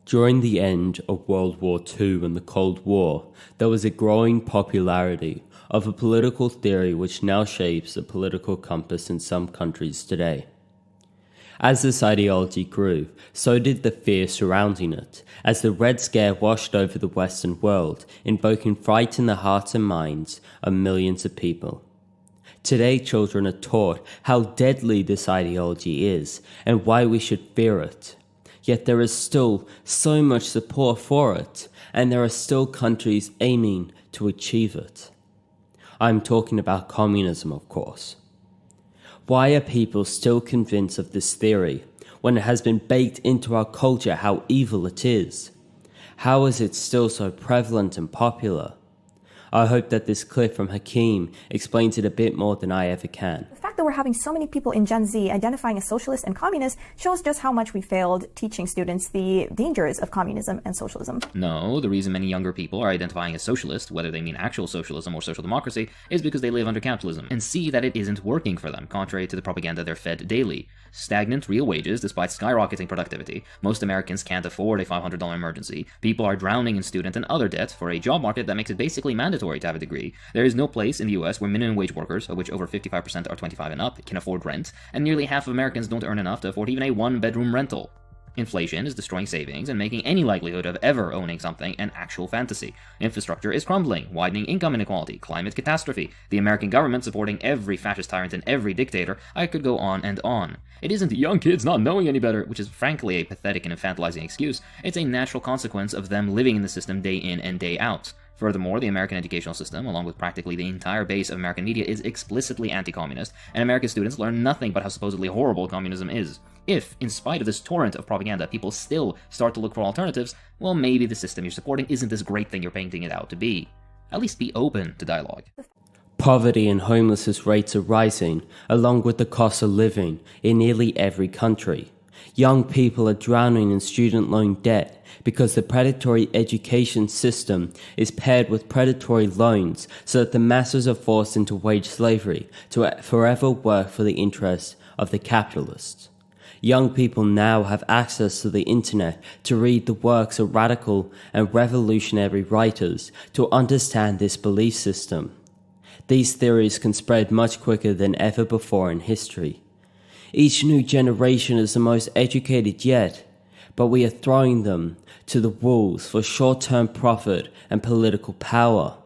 During the end of World War II and the Cold War, there was a growing popularity of a political theory which now shapes the political compass in some countries today. As this ideology grew, so did the fear surrounding it, as the Red Scare washed over the Western world, invoking fright in the hearts and minds of millions of people. Today, children are taught how deadly this ideology is and why we should fear it. Yet there is still so much support for it, and there are still countries aiming to achieve it. I'm talking about communism, of course. Why are people still convinced of this theory when it has been baked into our culture how evil it is? How is it still so prevalent and popular? I hope that this clip from Hakim explains it a bit more than I ever can. The fact that we're having so many people in Gen Z identifying as socialists and communists shows just how much we failed teaching students the dangers of communism and socialism. No, the reason many younger people are identifying as socialist, whether they mean actual socialism or social democracy, is because they live under capitalism and see that it isn't working for them, contrary to the propaganda they're fed daily. Stagnant real wages despite skyrocketing productivity. Most Americans can't afford a $500 emergency. People are drowning in student and other debt for a job market that makes it basically mandatory to have a degree. There is no place in the US where minimum wage workers, of which over 55% are 25 and up, can afford rent, and nearly half of Americans don't earn enough to afford even a one-bedroom rental. Inflation is destroying savings and making any likelihood of ever owning something an actual fantasy. Infrastructure is crumbling, widening income inequality, climate catastrophe, the American government supporting every fascist tyrant and every dictator. I could go on and on. It isn't young kids not knowing any better, which is frankly a pathetic and infantilizing excuse. It's a natural consequence of them living in the system day in and day out. Furthermore, the American educational system, along with practically the entire base of American media, is explicitly anti-communist, and American students learn nothing but how supposedly horrible communism is. If, in spite of this torrent of propaganda, people still start to look for alternatives, well, maybe the system you're supporting isn't this great thing you're painting it out to be. At least be open to dialogue. Poverty and homelessness rates are rising, along with the cost of living in nearly every country. Young people are drowning in student loan debt because the predatory education system is paired with predatory loans so that the masses are forced into wage slavery to forever work for the interests of the capitalists. Young people now have access to the internet to read the works of radical and revolutionary writers to understand this belief system. These theories can spread much quicker than ever before in history. Each new generation is the most educated yet, but we are throwing them to the wolves for short-term profit and political power.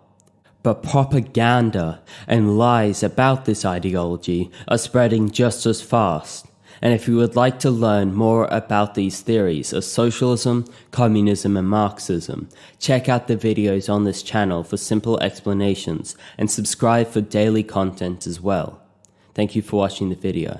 But propaganda and lies about this ideology are spreading just as fast. And if you would like to learn more about these theories of socialism, communism, and Marxism, check out the videos on this channel for simple explanations and subscribe for daily content as well. Thank you for watching the video.